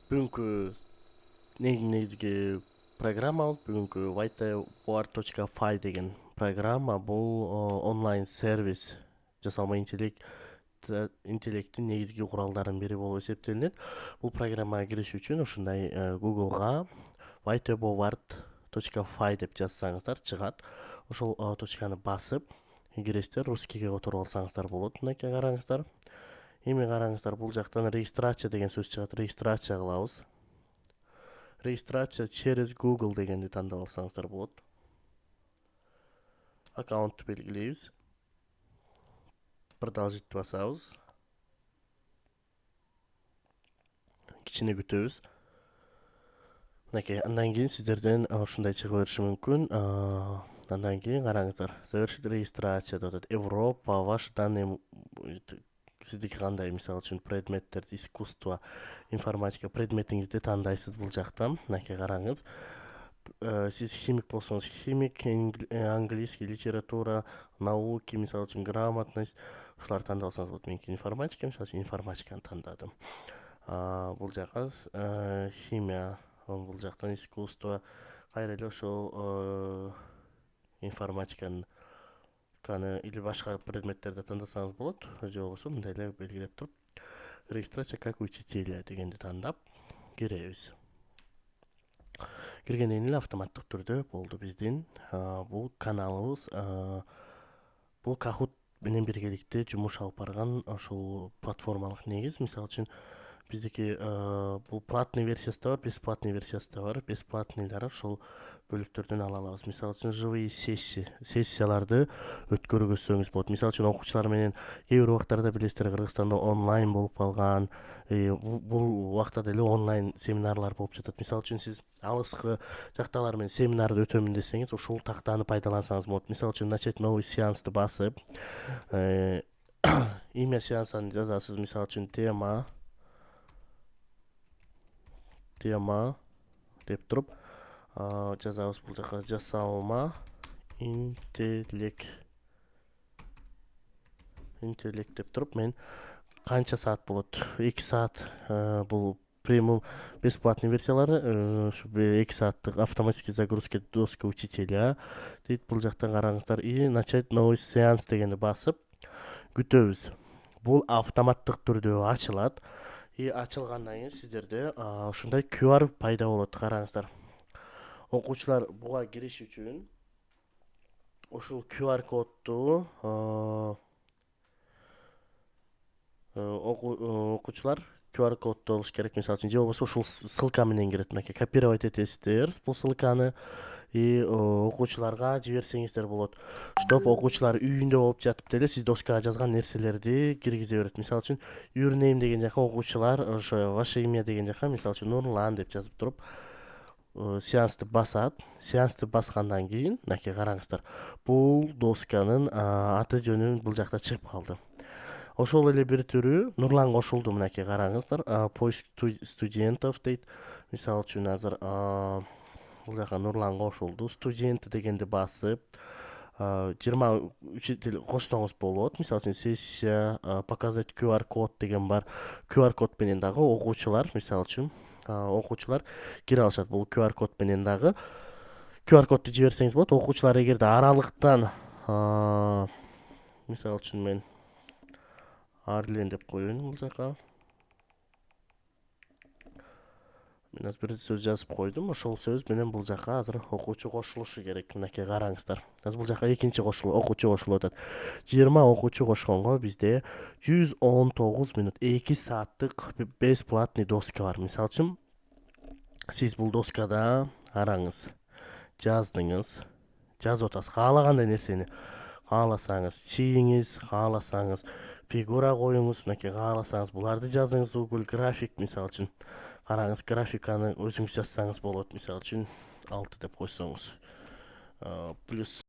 Бүгүнкү негизги программа бүгүнкү whiteboard.py деген программа бул онлайн сервис жасалма интеллекттин негизги куралдарынын бири болуп эсептелинет. Бул программага кириш үчүн ушундай Google'га whiteboard.py деп жазсаңыздар чыгат. Ошол точканы басып киресиздер, русскийге которуп алсаңыздар болот. Мынакей караңыздар. Эми караңыздар, бул жактан регистрация деген сөз чыгат. Регистрация кылабыз. Регистрация через Google дегенди тандап алсаңыздар болот. Аккаунтту белгилейбиз. Продолжить басабыз. Кичине күтөбүз. Мынакей, андан кийин сиздерден ушундай чыга бериши мүмкүн. Андан кийин караңыздар. Завершить регистрация деп атат. Европа, ваши данные, сиздики кандай, мисалы үчүн предметтер, искусство, информатика предметиңизди тандайсыз бул жакта. Мынакей караңыз. Сиз химик болсоңуз химик, английский, литература, науки, мисалы үчүн грамотность, ушуларды тандап алсаңыз болот. Меники информатика, мисалы үчүн информатиканы тандадым. Бул жака химия, бул жактан искусство, кайра эле ошол информатиканы или башка предметтерди тандасаңыз болот. Же болбосо мындай эле белгилеп туруп, регистрация как учителя дегенди тандап киребиз. Киргенден кийин эле автоматтык түрдө болду биздин бул каналыбыз, бул Kahoot менен биргеликте жумуш алып барган ошол платформалык негиз. Мисалы үчүн биздики бул платный версиясы да бар, бесплатный версиясы да бар. Бесплатныйлары ошол бөлүктөрдөн ала алабыз. Мисалы үчүн живые сессияларды өткөргөзсөңүз болот. Мисалы үчүн окуучулар менен кээ бир убактарда билесиздер, Кыргызстанда онлайн болуп калган. Бул убакта деле онлайн семинарлар болуп жатат. Мисалы үчүн сиз алыскы жактагылар менен семинарды өтөмүн десеңиз, ушул тактаны пайдалансаңыз болот. Мисалы үчүн начать новый сеансты басып, имя сеансын жазасыз. Мисалы үчүн тема деп туруп жазабыз. Бул жака жасалма интеллект деп туруп мен канча саат болот? 2 саат. Бул премиум бесплатный версиялары 2 сааттык автоматический загрузка доски учителя дейт. Бул жактан караңыздар. И начать новый сеанс дегенди басып күтөбүз. Бул автоматтык түрдө ачылат. И ачылгандан кийин сиздерде ушундай QR пайда болот. Караңыздар. Окуучулар буга кириш үчүн ушул QR кодду окуучулар QR кодду алыш керек. Мисалы үчүн же болбосо ушул ссылка менен кирет. Мынакей копировать этесиздер бул ссылканы и окуучуларга жиберсеңиздер болот. Чтоб окуучулар үйүндө болуп жатып деле сиз доскага жазган нерселерди киргизе берет. Мисалы үчүн юрнейм деген жака окуучулар ошо ваше имя деген жака мисалы үчүн Нурлан деп жазып туруп сеансты басат. Сеансты баскандан кийин мынакей караңыздар. Бул досканын аты жөнү бул жакта чыгып калды. Ошол эле бир түрү Нурлан кошулду. Мынакей караңыздар. Поиск студентов дейт. Мисалы үчүн азыр бул жака Нурлан кошулду. Студент дегенди басып 20 учитель кошсоңуз болот. Мисалы үчүн сессия, показать QR код деген бар. QR код менен дагы окуучулар, мисалы үчүн окуучулар кире алышат. Бул QR код менен дагы QR кодду жиберсеңиз болот. Окуучулар эгерде аралыктан мисалы үчүн мен Арлен деп коеюн бул жака. Мен азыр бир сөз жазып койдум. Ошол сөз менен бул жака азыр окуучу кошулушу керек. Мынакей караңыздар. Азыр бул жака экинчи окуучу кошулуп атат. 20 окуучу кошконго бизде 119 минут 2 сааттык бесплатный доска бар. Мисалы үчүн сиз бул доскада караңыз, жаздыңыз, жазып атасыз. Каалагандай нерсени кааласаңыз чийиңиз, кааласаңыз фигура коюңуз, мынакей кааласаңыз буларды жазыңыз. Google график мисалы үчүн караңыз, графиканы өзүңүз жазсаңыз болот. Мисалы үчүн 6 деп койсоңуз плюс